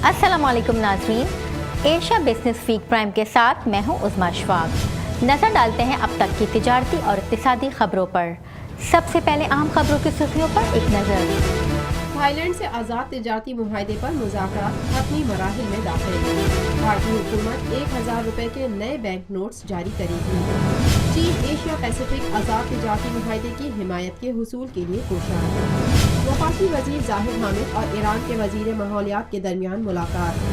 अस्सलाम वालेकुम नाज़रीन, एशिया बिजनेस वीक प्राइम के साथ मैं हूं उज़मा अशफाक। नज़र डालते हैं अब तक की तिजारती और इक़्तिसादी खबरों पर। सबसे पहले अहम खबरों की सुर्खियों पर एक नज़र। थाईलैंड से आज़ाद तिजारती मुआहदे पर मुज़ाकरात हतमी मराहिल में दाखिल। भारतीय हुकूमत 1000 रुपए के नए बैंक नोट्स जारी करेगी। चीन एशिया पैसिफिक आज़ाद तिजारती मुआहदे की हिमायत के हुसूल के लिए कोशां। वफाकी वजीर जाहिद हामिद और ईरान के वजीर माहौलियात के दरमियान मुलाकात।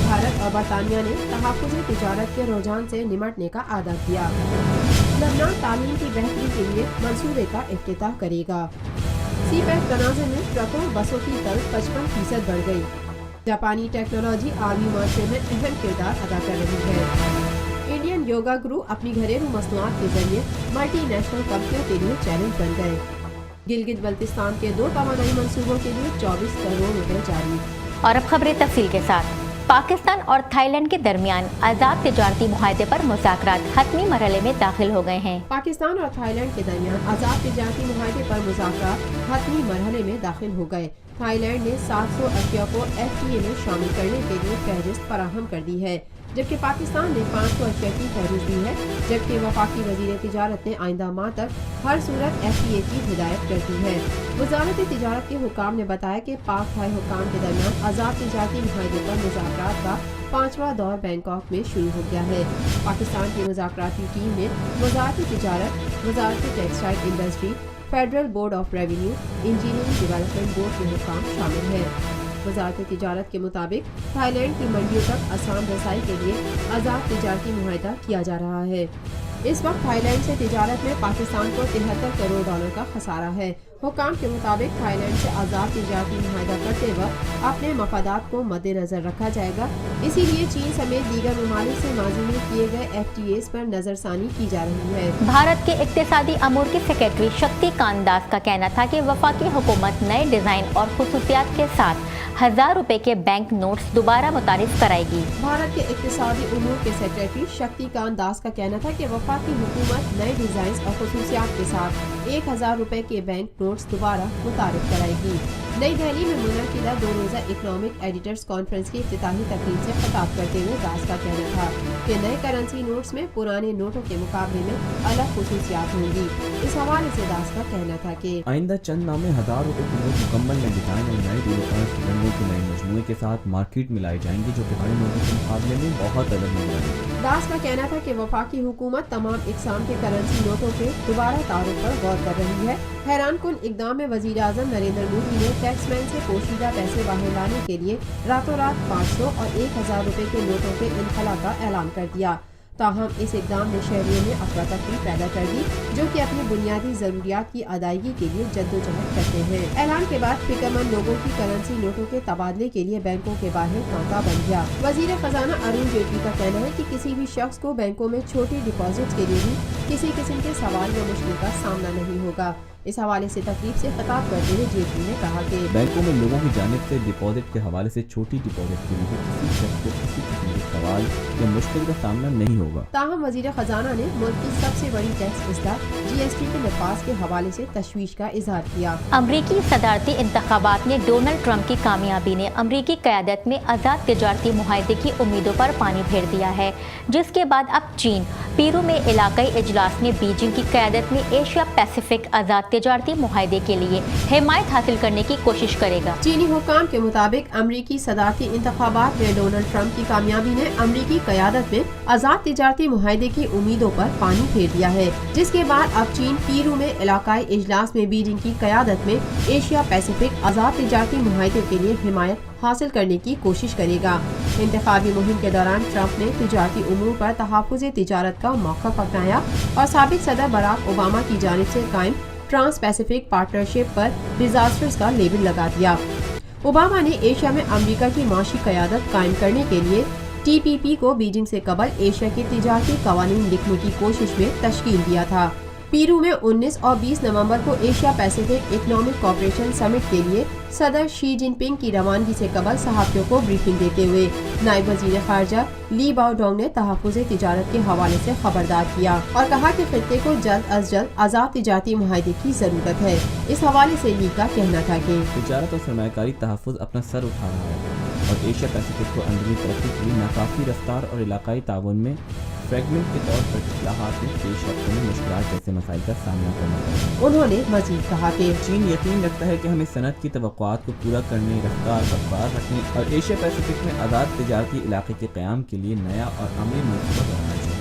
भारत और बरतानिया ने तहफ़्फ़ुज़ तिजारत के रुझान से निमटने का आदा किया। लबनान तालीम की बेहतरी के लिए मंसूबे का इफ्तिताह करेगा। सी पैक तनाज़ुर में ट्रकों बसों की तल 55% बढ़ गई। जापानी टेक्नोलॉजी आलमी माशरे में अहम किरदार अदा कर रही है। इंडियन योगा गुरु अपनी घरेलू मसनूआत के जरिए मल्टी नेशनल कंपनियों के लिए चैलेंज बन गए। गिलगित बल्तिस्तान के 2 तवानाई मंसूबों के लिए 24 करोड़ रुपए जारी। और अब खबरें तफसील के साथ। पाकिस्तान और थाईलैंड के दरमियान आज़ाद तिजारती मुआहदे पर मुज़ाकरात हतमी मरहले में दाखिल हो गए हैं। पाकिस्तान और थाईलैंड के दरमियान आज़ाद तिजारती मुआहदे पर मुज़ाकरात हतमी मरहले में दाखिल हो गए। थाईलैंड ने 700 अशिया को FTA में शामिल करने के लिए फहरिस्त फराहम कर दी है, जबकि पाकिस्तान ने 500 अशिया की फहरिस्त दी है, जबकि वफाकी वजीर तिजारत ने आइंदा माह तक हर सूरत FTA की हिदायत कर दी है। वजारत तिजारत के हुकाम ने बताया कि पाक थाई हुकाम के दरमियान आज़ाद तिजारती मुआहदे पर मुज़ाकरात का 5वां दौर बैंकॉक में शुरू हो गया है। पाकिस्तान की मुज़ाकराती टीम में वजारत तिजारत, वजारत textile industry, federal board of revenue, engineering development board के हुकाम शामिल हैं। वजारत तिजारत के मुताबिक थाईलैंड की मंडियों तक आसान रसाई के लिए आज़ाद तिजारती मुआहदा किया जा रहा है। इस वक्त थाईलैंड से तिजारत में पाकिस्तान को 73 करोड़ डॉलर का खसारा है। हुकाम के मुताबिक थाईलैंड से आज़ाद तिजारती मुआहदा करते वक्त अपने मफादात को मद्देनजर रखा जाएगा, इसीलिए चीन समेत दीगर ममालिक से माजी में किए गए FTAs पर नजरसानी की जा रही है। भारत के इक़्तिसादी अमूर के सेक्रेटरी शक्तिकांत दास का कहना था कि वफाकी हुकूमत नए डिज़ाइन और खुसूसियात के साथ 1000 रुपए के बैंक नोट्स दोबारा मुतारिफ कराएगी। भारत के इक़्तिसादी उमूर के सेक्रेटरी शक्तिकांत दास का कहना था कि वफाकी हुकूमत नए डिज़ाइन और खुसूसियात के साथ 1000 रुपए के बैंक नोट्स दोबारा मुतारिफ कराएगी। नई दिल्ली में मुनक़िदा 2 रोज़ा इकनॉमिक एडिटर्स कॉन्फ्रेंस की इफ्तिताही तकरीर से खिताब करते हुए दास का कहना था कि नए करेंसी नोट्स में पुराने नोटों के मुकाबले में अलग खुसूसियात होंगी। इस हवाले से दास का कहना था कि आइंदा चंद माह में 1000 रुपए के नोट मुकम्मल नए डिजाइन और नए रंगों के नए मजमूए के साथ मार्केट में लाई जाएंगी, जो पुराने नोटों के मुकाबले में बहुत अलग नजर आएंगी। दास का कहना था कि वफाकी हुकूमत तमाम इकसाम के करेंसी नोटों के दोबारा तारुफ पर गौर कर रही है। हैरान कुन इकदाम में वजीर आज़म नरेंद्र मोदी ने टैक्समैन से पोशीदा पैसे बाहर लाने के लिए रातों रात 500 और 1000 रुपए के नोटों के इनखला का ऐलान कर दिया। ताहम इस इकदाम ने शहरियों में अफरा तफरी पैदा कर दी, जो कि अपनी बुनियादी जरूरियात की अदायगी के लिए जद्दोजहद करते हैं। ऐलान के बाद फिक्रमंद लोगों की करेंसी नोटों के तबादले के लिए बैंकों के बाहर तांता बन गया। वजीर खजाना अरुण जेटली का कहना है कि किसी भी शख्स को बैंकों में छोटी डिपॉजिट के लिए भी किसी किस्म के सवाल या मुश्किल का सामना नहीं होगा। इस हवाले से तकरीब से खिताब करते हुए जेटली ने कहा कि बैंकों में लोगों की जानिब से डिपॉजिट के हवाले से छोटी डिपॉजिट के लिए किसी शख्स को किसी किस्म के सवाल या मुश्किल का सामना नहीं होगा। ताहम वजीर खजाना ने मुल्क की सबसे बड़ी टैक्स इस्दार GST के नफाज के हवाले से तशवीश का इजहार किया। अमरीकी सदारती इंतखाबात में डोनाल्ड ट्रंप की कामयाबी ने अमरीकी क़यादत में आज़ाद तिजारती मुआहदे की उम्मीदों पर पानी फेर दिया है, जिसके बाद अब चीन पीरू में इलाकाई इजलास में बीजिंग की क़यादत में एशिया पैसिफिक आज़ाद तिजारती मुआहदे के लिए हिमायत हासिल करने की कोशिश करेगा। चीनी हुकाम के मुताबिक अमरीकी सदारती इंतखाबात में डोनाल्ड ट्रंप की कामयाबी ने अमरीकी क़यादत में आज़ाद तिजारती मुआहदे की उम्मीदों पर पानी फेर दिया है, जिसके बाद अब चीन पीरू में इलाकाई इजलास में बीजिंग की क़यादत में एशिया पैसिफिक आज़ाद तिजारती मुआहदे के लिए हिमायत हासिल करने की कोशिश करेगा। इंतखाबी मुहिम के दौरान ट्रंप ने तिजारती उमूर पर तहफ़्फ़ुज़ तिजारत का मौका अपनाया और साबिक़ सदर बराक ओबामा की जानिब से कायम ट्रांस पैसिफिक पार्टनरशिप पर डिजास्टर्स का लेबल लगा दिया। ओबामा ने एशिया में अमेरिका की माशी क़यादत कायम करने के लिए TPP को बीजिंग से कबल एशिया के तिजारती कवानीन लिखने की कोशिश में तश्कील दिया था। पीरू में 19 और 20 नवंबर को Asia Pacific economic cooperation summit के लिए सदर शी जिनपिंग की रवानगी से कबल सहाफ़ियों को ब्रीफिंग देते हुए नायब वज़ीर ख़ारजा ली बाओडोंग ने तहफ़्फ़ुज़ तिजारत के हवाले से खबरदार किया और कहा कि खित्ते को जल्द अज जल्द आज़ाद तिजारती मुआहदे की ज़रूरत है। इस हवाले से ली का कहना था कि तिजारत और सरमायाकारी तहफ़्फ़ुज़ अपना सर उठा रहा है और एशिया पैसिफिक को अंदरूनी तरक्की के लिए नाकाफी रफ्तार और इलाकाई ताउन में फ्रेगमेंट के तौर पर इस्लाहात में पेश रफ्त में मुश्किलात जैसे मसाइल का सामना करना पड़ा। उन्होंने मजीद कहा कि चीन यकीन रखता है कि हमें सनत की तवक्कुआत को पूरा करने, रफ्तार बरकरार रखने और एशिया पैसिफिक में आज़ाद तिजारती इलाके के क़याम के लिए नया और अमली मंसूबा बनाना चाहिए।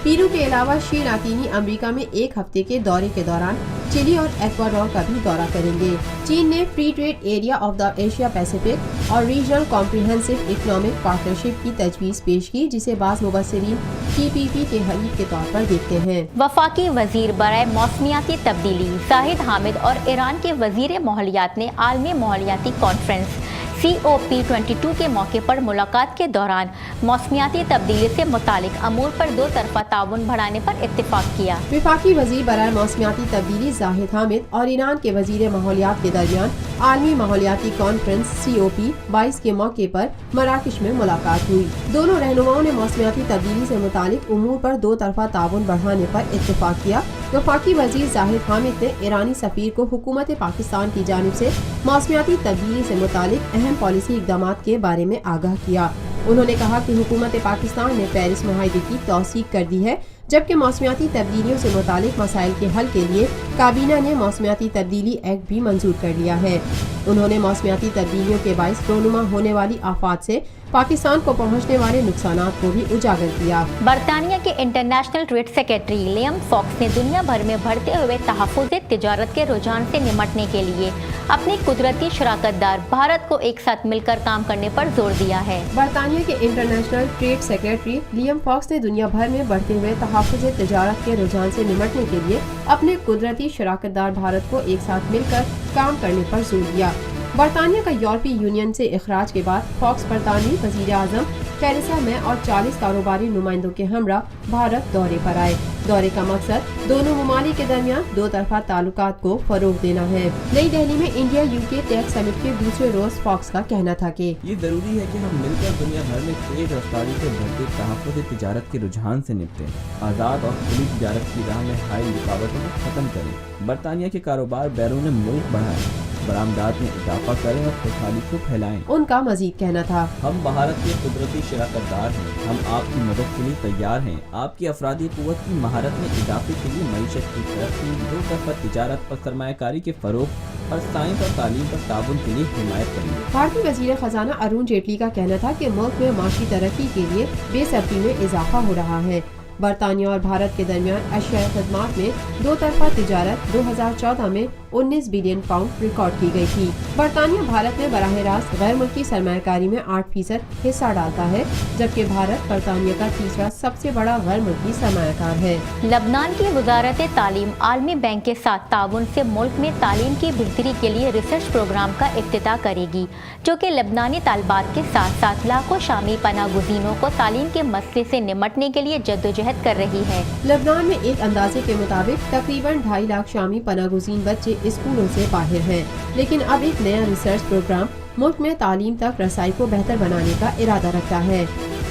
पीरू के अलावा शी लातीनी अमेरिका में एक हफ्ते के दौरे के दौरान चिली और एक्वाडोर का भी दौरा करेंगे। चीन ने free trade area of the Asia Pacific और रीजनल कॉम्प्रिहेंसिव इकोनॉमिक पार्टनरशिप की तजवीज़ पेश की, जिसे बाज़ मुबस्सिरीन TPP के हलीफ के तौर पर देखते हैं। वफाकी वजीर बराए मौसमियाती तब्दीली जाहिद हामिद और ईरान के वजीर माहौलियात ने आलमी माहौलियाती कॉन्फ्रेंस COP22 के मौके पर मुलाकात के दौरान मौसमियाती तब्दीली से मुतालिक अमूर पर दो तरफा ताउन बढ़ाने पर इत्तेफाक किया। वफाकी वजीर बराए मौसमियाती तब्दीली जाहिद हामिद और ईरान के वजीर माहौलियात के दरमियान आलमी माहौलियाती कॉन्फ्रेंस COP22 के मौके पर मराकश में मुलाकात हुई। दोनों रहनुमाओं ने मौसमियाती तब्दीली से मुतालिक उमूर पर दो तरफा ताउन बढ़ाने पर इत्तेफाक किया। वफाकी वजीर जाहिद हामिद ने ईरानी सफीर को हुकूमत पाकिस्तान की जानिब से मौसमियाती तब्दीली से मुतालिक अहम पॉलिसी इक़दामात के बारे में आगाह किया। उन्होंने कहा कि हुकूमत पाकिस्तान ने पेरिस मुआहदे की तौसीक कर दी है, जबकि मौसमियाती तब्दीलियों से मुतालिक मसाइल के हल के लिए काबीना ने मौसमियाती तब्दीली एक्ट भी मंजूर कर लिया है। उन्होंने मौसमियाती तब्दीलियों के बाइस रोनुमा होने वाली आफात से पाकिस्तान को पहुंचने वाले नुकसानात को भी उजागर किया। बरतानिया के international trade secretary Liam Fox ने दुनिया भर में बढ़ते हुए तहफ़्फ़ुज़ तिजारत के रुझान से निमटने के लिए अपने कुदरती शराकतदार भारत को एक साथ मिलकर काम करने पर जोर दिया है। बरतानिया के international trade secretary Liam Fox ने दुनिया भर में बढ़ते हुए तहफ़्फ़ुज़ तिजारत के रुझान से निमटने के लिए अपने कुदरती शराकतदार भारत को एक साथ मिलकर काम करने पर जोर दिया। बरतानिया का यूरोपीय यूनियन से इखराज के बाद फॉक्स बरतानवी वज़ीर आज़म टेरेसा मे और 40 कारोबारी नुमाइंदों के हमरा भारत दौरे पर आए। दौरे का मकसद दोनों ममालिक के दरमियान दो तरफा ताल्लुकात को फरोग देना है। नई दिल्ली में इंडिया UK टेक समिट के दूसरे रोज फॉक्स का कहना था कि ये जरूरी है कि हम मिलकर दुनिया भर में तेज रफ्तारी से बढ़ते तहफ़्फ़ुज़ तिजारत के रुझान से निपटें, आज़ाद और खुली तिजारत की राह में हाई रुकावटों को खत्म करें, बरतानिया के कारोबार बैरून मुल्क बढ़ाएं, बरामदात में इजाफा करें और खुशहाली को फैलाएं। उनका मजीद कहना था, हम भारत के कुदरती शराकतदार हैं, हम आपकी मदद के लिए तैयार हैं। आपकी अफरादी कुव्वत की महारत में इजाफे के लिए मईशत की तरक्की, दो तरफा तिजारत और सरमायाकारी के फरोग और साइंस और तालीम पर ताउन के लिए हिमायत करेंगे। भारतीय वजीर खजाना अरुण जेटली का कहना था कि मुल्क में माशी तरक्की के लिए बेसब्री में इजाफा हो रहा है। बरतानिया और भारत के दरमियान अशियाई खदमात में दो तरफा तिजारत 2014 में 19 बिलियन पाउंड रिकॉर्ड की गई थी। बरतानिया भारत में बराह रास्त गैर मुल्की सरमायाकारी में 8% हिस्सा डालता है, जबकि भारत बरतानिया का तीसरा सबसे बड़ा गैर मुल्की सरमायाकार है। लबनान की वजारत तालीम आलमी बैंक के साथ ताउन से मुल्क में तालीम की बेहतरी के लिए रिसर्च प्रोग्राम का इफ्तिताह करेगी, जो कि लबनानी तालबात के साथ साथ लाखों शामी पनागुज़ीनों को तालीम के मसले से निमटने के लिए जद्दोजहद कर रही है। लबनान में एक अंदाजे के मुताबिक तकरीबन 2.5 लाख शामी पनागुज़ीन बच्चे स्कूलों से बाहर हैं, लेकिन अब एक नया रिसर्च प्रोग्राम मुल्क में तालीम तक रसाई को बेहतर बनाने का इरादा रखता है।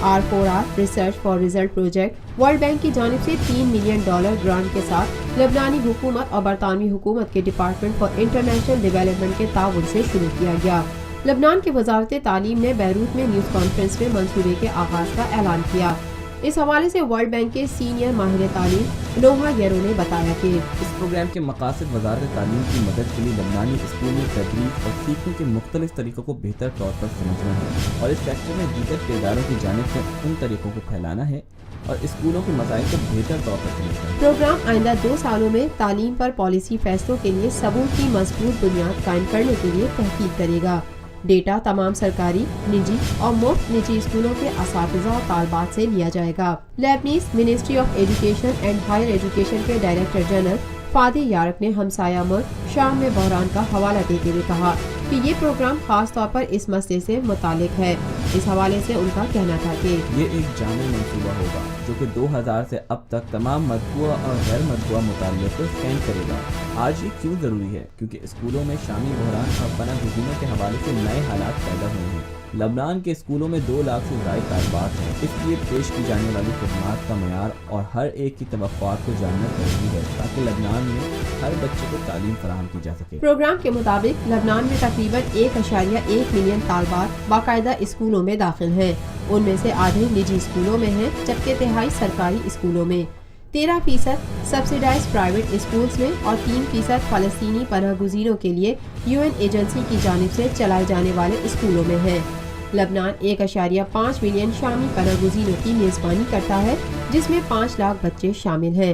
R4R research for result project world bank की जानिब से $3 मिलियन ग्रांट के साथ लबनानी हुकूमत और बरतानवी हुकूमत के डिपार्टमेंट फॉर इंटरनेशनल डेवलपमेंट के ताउन से शुरू किया गया। लबनान की वजारत तालीम ने बैरूत में न्यूज़ कॉन्फ्रेंस में मंसूबे के आगाज का ऐलान किया। इस हवाले से वर्ल्ड बैंक के सीनियर माहिर तालीम नोहा येरो ने बताया कि इस प्रोग्राम के मकासद वजारत तालीम की मदद के लिए लबनानी स्कूल में तदरीस और सीखने के मुख्तलिफ तरीकों को बेहतर तौर पर समझना है और इस सेक्टर में दीगर किरदारों की जानिब से उन तरीकों को फैलाना है और स्कूलों के मसाइल को बेहतर तौर पर समझना है। प्रोग्राम आइंदा 2 सालों में तालीम पर पॉलिसी फैसलों के लिए सबूत की मजबूत बुनियाद कायम करने के लिए तहकीक करेगा। डेटा तमाम सरकारी, निजी और मुफ्त निजी स्कूलों के असातिज़ा और तालबात से लिया जाएगा। Lebanese ministry of education and higher education के डायरेक्टर जनरल फादी यारक ने हमसाया मुल्क शाम में बहरान का हवाला देते हुए कहा कि ये प्रोग्राम खास तौर पर इस मसले से मुतालिक है। इस हवाले से उनका कहना था कि ये एक जामी मंसूबा होगा जो कि 2000 से अब तक तमाम मतबूआ और गैर मतबूआ मुताले को स्कैन करेगा। आज ये क्यों ज़रूरी है? क्योंकि स्कूलों में शामी बहरान और पनागुज़ीनों के हवाले से नए हालात पैदा हुए हैं لبنان کے اسکولوں میں 2 لاکھ سے زائد طالبات ہیں، اس لیے پیش کی جانے والی خدمات کا معیار اور ہر ایک کی توقعات کو جاننا ضروری ہے تاکہ لبنان میں ہر بچے کو تعلیم فراہم کی جا سکے۔ پروگرام کے مطابق لبنان میں تقریباً 1.1 ملین طالبات باقاعدہ اسکولوں میں داخل ہیں، ان میں سے آدھے نجی اسکولوں میں ہیں جبکہ تہائی سرکاری اسکولوں میں، 13% سبسیڈائز پرائیویٹ اسکولز میں اور 3% فلسطینی پناہ گزینوں کے لیے UN ایجنسی کی جانب سے چلائے جانے والے اسکولوں میں ہے۔ لبنان 1.5 ملین شامی پناہ گزینوں کی میزبانی کرتا ہے جس میں 5 لاکھ بچے شامل ہیں۔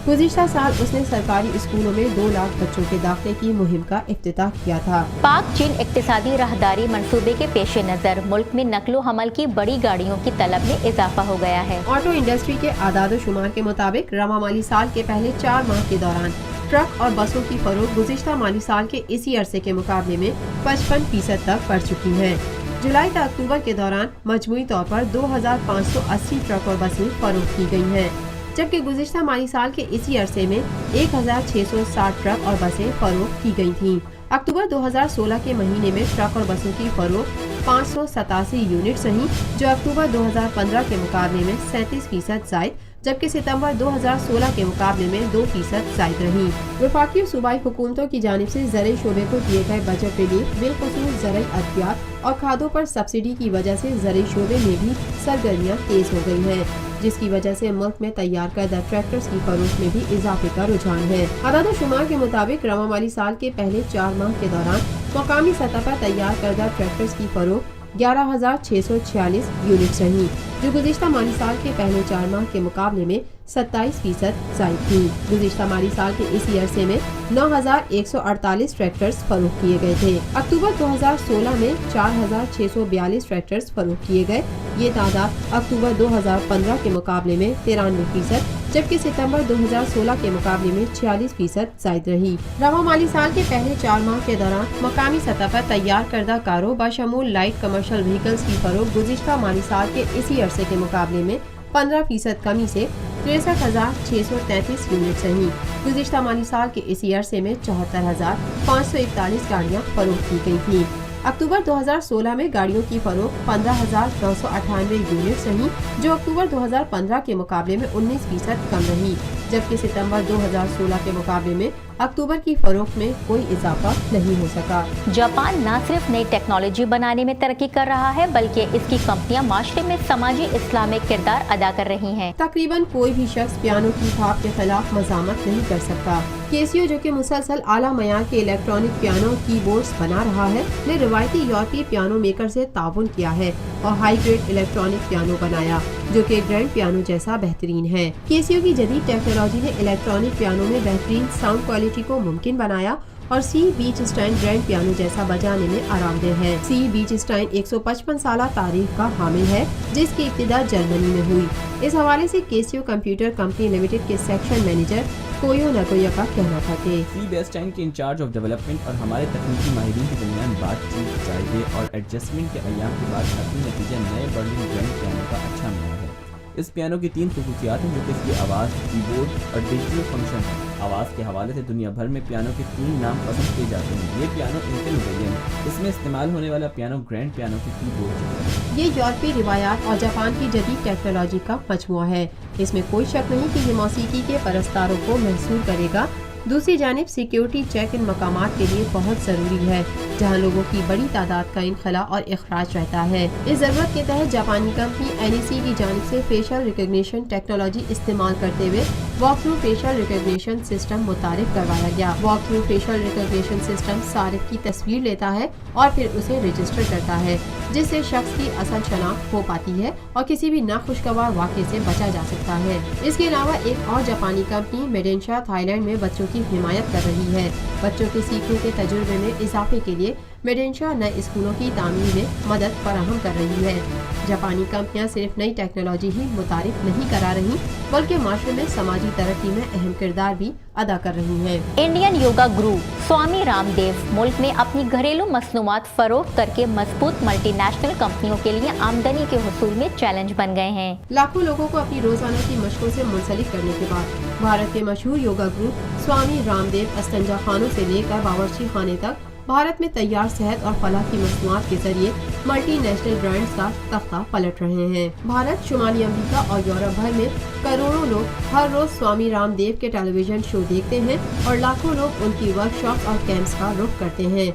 گزشتہ سال اس نے سرکاری اسکولوں میں 2 لاکھ بچوں کے داخلے کی مہم کا افتتاح کیا تھا۔ پاک چین اقتصادی راہداری منصوبے کے پیش نظر ملک میں نقل و حمل کی بڑی گاڑیوں کی طلب میں اضافہ ہو گیا ہے۔ آٹو انڈسٹری کے اعداد و شمار کے مطابق رواں مالی سال کے پہلے 4 ماہ کے دوران ٹرک اور بسوں کی فروخت گزشتہ مالی سال کے اسی عرصے کے مقابلے میں 55% تک بڑھ چکی ہے۔ جولائی تا اکتوبر کے دوران مجموعی طور پر 2580 ٹرک اور بسیں فروخت کی گئی ہیں، جبکہ گزشتہ مالی سال کے اسی عرصے میں 1660 ٹرک اور بسیں فروخت کی گئی تھیں۔ اکتوبر 2016 کے مہینے میں ٹرک اور بسوں کی فروخت 587 یونٹس رہیں جو اکتوبر 2015 کے مقابلے میں 37% زائد، جبکہ ستمبر 2016 کے مقابلے میں 2% زائد رہیں۔ وفاقی و صوبائی حکومتوں کی جانب سے زرعی شعبے کو دیے گئے بجٹ ریلیف بالخصوص زرعی ادویات اور کھادوں پر سبسڈی کی وجہ سے زرعی شعبے میں بھی سرگرمیاں تیز ہو گئی ہیں، جس کی وجہ سے ملک میں تیار کردہ ٹریکٹرز کی فروخت میں بھی اضافے کا رجحان ہے۔ اعداد و شمار کے مطابق رواں مالی سال کے پہلے 4 ماہ کے دوران مقامی سطح پر تیار کردہ ٹریکٹرز کی فروخت 11,646 یونٹس رہیں، جو گزشتہ مالی سال کے پہلے 4 ماہ کے مقابلے میں 27% زائد تھی۔ گزشتہ مالی سال کے اسی عرصے میں 9,148 ٹریکٹرز فروخت کیے گئے تھے۔ اکتوبر 2016 میں 4,642 ٹریکٹرز فروخت کیے گئے، یہ تعداد اکتوبر 2015 کے مقابلے میں 93%، جبکہ ستمبر 2016 کے مقابلے میں 46% زائد رہی۔ رواں مالی سال کے پہلے 4 ماہ کے دوران مقامی سطح پر تیار کردہ کاروں بشمول لائٹ کمرشل وہیکلز کی فروخت گزشتہ مالی سال کے اسی عرصے کے مقابلے میں 15% کمی سے 63,633 یونٹس رہیں۔ گزشتہ مالی سال کے اسی عرصے میں 74,541 گاڑیاں فروخت کی گئی تھیں۔ اکتوبر 2016 میں گاڑیوں کی فروخت 15,998 یونٹس رہیں، جو اکتوبر 2015 کے مقابلے میں 19% کم رہی، جبکہ ستمبر 2016 کے مقابلے میں اکتوبر کی فروخت میں کوئی اضافہ نہیں ہو سکا۔ جاپان نہ صرف نئی ٹیکنالوجی بنانے میں ترقی کر رہا ہے بلکہ اس کی کمپنیاں معاشرے میں سماجی اصلاح میں کردار ادا کر رہی ہیں۔ تقریباً کوئی بھی شخص پیانو کی تھاپ کے خلاف مزاحمت نہیں کر سکتا۔ کیسیو، جو کہ مسلسل اعلیٰ معیار کے الیکٹرانک پیانو کی بورڈز بنا رہا ہے، نے روایتی یورپی پیانو میکر سے تعاون کیا ہے اور ہائی گریڈ الیکٹرانک پیانو بنایا جو کہ گرینڈ پیانو جیسا بہترین ہے۔ کیسیو کی جدید ٹیکنالوجی نے الیکٹرانک پیانو میں بہترین ساؤنڈ کوالٹی کو ممکن بنایا اور سی بیچ اسٹائن گرینڈ پیانو جیسا بجانے میں آرام دہ ہے۔ سی بیچ اسٹائن 155 سالہ تاریخ کا حامل ہے جس کی ابتدا جرمنی میں ہوئی۔ اس حوالے سے کیسیو کمپیوٹر کمپنی لمیٹڈ کے سیکشن مینیجر کویو نگویا کا کہنا تھا کہ سی بیسٹائن کے انچارج آف ڈیولپمنٹ اور ہمارے تکنیکی ماہرین کے درمیان بات چیت جائزے اور ایڈجسٹمنٹ کے ایام کے بعد حتمی نتیجہ نئے برلن گرینڈ پیانو کا اچھا معیار ہے۔ اس پیانو کی 3 خصوصیات ہیں جو کہ اس کی آواز، کی بورڈ اور ڈیجیٹل فنکشن ہے۔ آواز کے حوالے سے دنیا بھر میں پیانو کے 3 نام پسند کیے جاتے ہیں۔ یہ پیانو انٹل مزین ہے۔ اس میں استعمال ہونے والا پیانو گرینڈ پیانو کی کی بورڈ ہے۔ یہ یورپی روایات اور جاپان کی جدید ٹیکنالوجی کا مجموعہ ہے۔ اس میں کوئی شک نہیں کہ یہ موسیقی کے پرستاروں کو محصور کرے گا۔ دوسری جانب سیکیورٹی چیک ان مقامات کے لیے بہت ضروری ہے جہاں لوگوں کی بڑی تعداد کا انخلاء اور اخراج رہتا ہے۔ اس ضرورت کے تحت جاپانی کمپنی NEC کی جانب سے فیشل ریکگنیشن ٹیکنالوجی استعمال کرتے ہوئے walk through facial recognition system متعارف کروایا گیا۔ Walk through facial recognition system صارف کی تصویر لیتا ہے اور پھر اسے رجسٹر کرتا ہے جس سے شخص کی اصل شناخت ہو پاتی ہے اور کسی بھی ناخوشگوار واقعے سے بچا جا سکتا ہے۔ اس کے علاوہ ایک اور جاپانی کمپنی میڈینشا تھائی لینڈ میں بچوں کی حمایت کر رہی ہے۔ بچوں کے سیکھنے کے تجربے میں اضافے کے لیے میڈینشا نئے اسکولوں کی تعمیر میں مدد فراہم کر رہی ہے۔ جاپانی کمپنیاں صرف نئی ٹیکنالوجی ہی متعارف نہیں کرا رہی بلکہ معاشرے میں سماجی ترقی میں اہم کردار بھی ادا کر رہی ہیں۔ انڈین یوگا گرو سوامی رام دیو ملک میں اپنی گھریلو مصنوعات فروخت کر کے مضبوط ملٹی نیشنل کمپنیوں کے لیے آمدنی کے حصول میں چیلنج بن گئے ہیں۔ لاکھوں لوگوں کو اپنی روزانہ کی مشقوں سے منسلک کرنے کے بعد بھارت کے مشہور یوگا گرو سوامی رام دیو استنجا خانوں سے لے کر باورچی خانے تک भारत में तैयार सेहत और फलाह की मसनूआत के जरिए मल्टी नेशनल ब्रांड्स का तख्ता पलट रहे हैं। भारत, शुमाली अमेरिका और यूरोप भर में करोड़ों लोग हर रोज स्वामी रामदेव के टेलीविजन शो देखते हैं और लाखों लोग उनकी वर्कशॉप और कैंप्स का रुख करते हैं।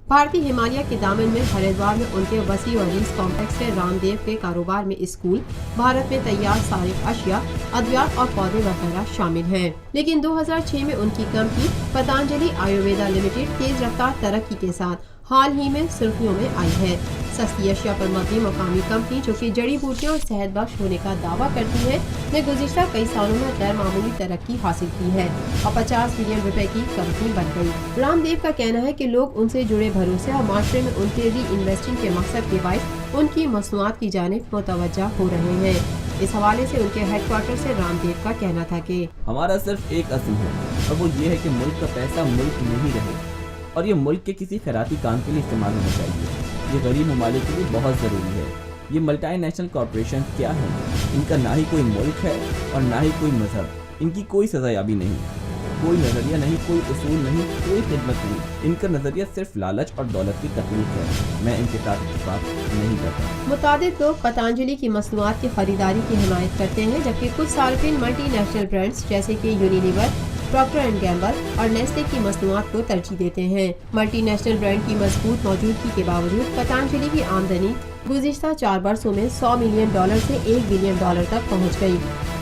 भारतीय हिमालय के दामन में हरिद्वार में उनके वसी और रीस कॉम्प्लेक्स में रामदेव के कारोबार में स्कूल, भारत में तैयार सारिफ अशिया, अद्वियात और पौधे वगैरह शामिल हैं। लेकिन 2006 में उनकी कंपनी पतंजलि आयुर्वेदा लिमिटेड तेज रफ्तार तरक्की के साथ हाल ही में सुर्खियों में आई है। सस्ती अशिया पर मबनी मकामी कंपनी जो कि जड़ी बूटियों और सेहत बख्श होने का दावा करती है, ने गुज़िश्ता कई सालों में गैर मामूली तरक्की हासिल की है और 50 बिलियन रुपए की कंपनी बन गई। रामदेव का कहना है कि लोग उनसे जुड़े भरोसे और माशरे में उनके री इन्वेस्टिंग के मकसद के बायस उनकी मसनूआत की जानिब मुतवज्जा हो रहे हैं। इस हवाले से उनके हेडक्वार्टर से रामदेव का कहना था कि हमारा सिर्फ एक अज़्म है और वो ये है कि मुल्क का पैसा मुल्क में ही रहे और ये मुल्क के किसी खैराती काम के लिए इस्तेमाल होना चाहिए। ये गरीब ममालिक के लिए बहुत ज़रूरी है। ये मल्टी नेशनल कॉरपोरेशन क्या है? इनका ना ही कोई मुल्क है और ना ही कोई मजहब, इनकी कोई सजायाबी नहीं, कोई नज़रिया नहीं, कोई उसूल नहीं, कोई खिदमत नहीं। इनका नज़रिया सिर्फ लालच और दौलत की तकलीफ है। मैं इनके साथ इत्तेफाक नहीं करता। मुतादिद लोग पतंजलि की मसनूआत की खरीदारी की हिमायत करते हैं, जबकि कुछ सार्फिन मल्टी नेशनल ब्रांड्स जैसे कि यूनिलीवर, प्रॉक्टर एंड गैम्बल और नेस्ले की मसनूआत को तरजीह देते हैं। मल्टी नेशनल ब्रांड की मजबूत मौजूदगी के बावजूद पतंजलि की आमदनी गुज़िश्ता 4 बरसों में $100 मिलियन से $1 बिलियन तक पहुँच गई।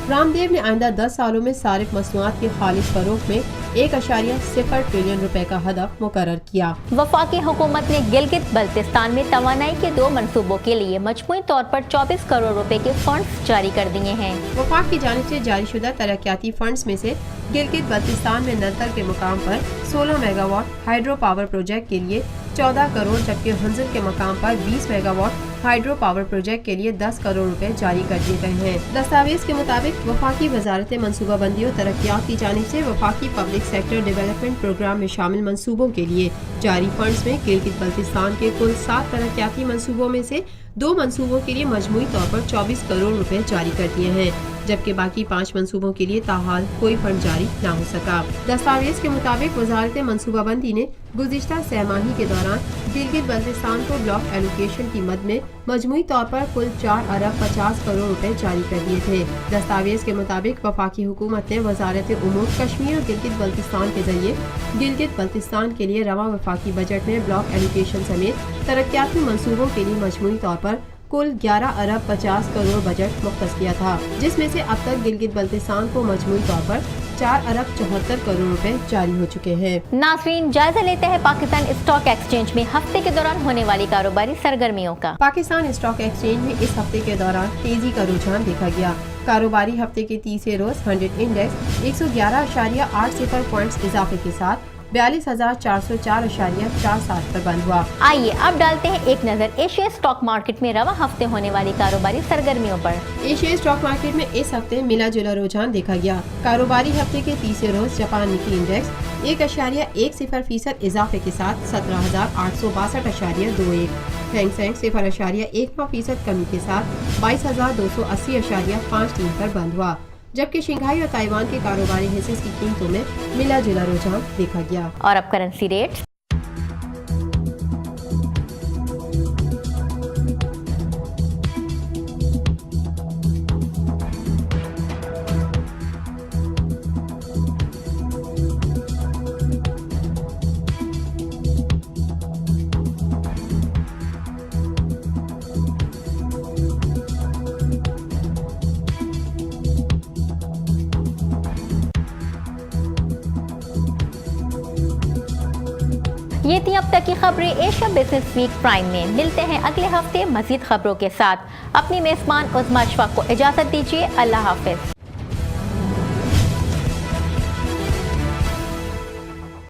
रामदेव ने आइंदा 10 सालों में सारिफ मसनूआत के खालिस फरोख्त में 1.0 ट्रिलियन रुपए का हदफ मुकर्रर किया। वफाकी हुकूमत ने गिलगित बल्तिस्तान में तवानाई के 2 मंसूबों के लिए मजमूई तौर पर 24 करोड़ रुपए के फंड्स जारी कर दिए हैं। वफाक की जानिब से जारी शुदा तरक्याती फंड्स में से गिलगित बल्तिस्तान में नलतल के मुकाम पर 16 मेगावाट हाइड्रो पावर प्रोजेक्ट के लिए 14 करोड़, जबकि हंजल के मकाम पर 20 मेगावाट हाइड्रो पावर प्रोजेक्ट के लिए 10 करोड़ रुपए जारी कर दिए गए हैं। दस्तावेज के मुताबिक वफाकी वजारत मनसूबाबंदी और तरक्यात की जानिब से वफाकी पब्लिक सेक्टर डेवलपमेंट प्रोग्राम में शामिल मंसूबों के लिए जारी फंड्स में गिलगित बल्तिस्तान के कुल 7 तरक्याती मंसूबों में से 2 मंसूबों के लिए मजमूई तौर पर 24 करोड़ रुपए जारी कर दिए हैं, जबकि बाकी 5 मंसूबों के लिए ताहाल कोई फंड जारी न हो सका। दस्तावेज के मुताबिक वजारत मनसूबाबंदी ने गुज़िश्ता सहमाही के दौरान गिलगित बल्तिस्तान को ब्लॉक एलोकेशन की मद में मजमूई तौर पर कुल 4 अरब 50 करोड़ रुपए जारी कर दिए थे। दस्तावेज के मुताबिक वफाकी हुकूमत ने वजारत उमूर कश्मीर और गिलगित बल्तिस्तान के जरिए गिलगित बल्तिस्तान के लिए रवा वफाकी बजट में ब्लॉक एलोकेशन समेत तरक्याती मंसूबों के लिए मजमूई तौर पर कुल 11 अरब 50 करोड़ बजट मुख्तस किया था, जिसमें से अब तक गिलगित बल्तिस्तान को मजमूई तौर पर 4 अरब 74 करोड़ रुपए जारी हो चुके हैं। नाज़रीन, जायजा लेते हैं पाकिस्तान स्टॉक एक्सचेंज में हफ्ते के दौरान होने वाली कारोबारी सरगर्मियों का। पाकिस्तान स्टॉक एक्सचेंज में इस हफ्ते के दौरान तेजी का रुझान देखा गया। कारोबारी हफ्ते के तीसरे रोज 100 इंडेक्स 111.80 पॉइंट्स इजाफे के साथ 42,404.47 पर बंद हुआ। आइए अब डालते हैं एक नजर एशिया स्टॉक मार्केट में रवा हफ्ते होने वाली कारोबारी सरगर्मियों पर। एशिया स्टॉक मार्केट में इस हफ्ते मिला जुला रुझान देखा गया। कारोबारी हफ्ते के तीसरे रोज जापान निकी इंडेक्स 1.10% इजाफे के साथ 17,862.21, हैंगसेंग 0.19% कमी के साथ 22,280.53 पर बंद हुआ, जबकि शंघाई और ताइवान के कारोबारी हिस्से की कीमतों में मिला जुला रुझान देखा गया। और अब करेंसी रेट। ये थी अब तक की खबरें एशिया बिजनेस वीक प्राइम में। मिलते हैं अगले हफ्ते मजीद खबरों के साथ। अपनी मेजबान उज़्मा अशफाक को इजाजत दीजिए। अल्लाह हाफिज।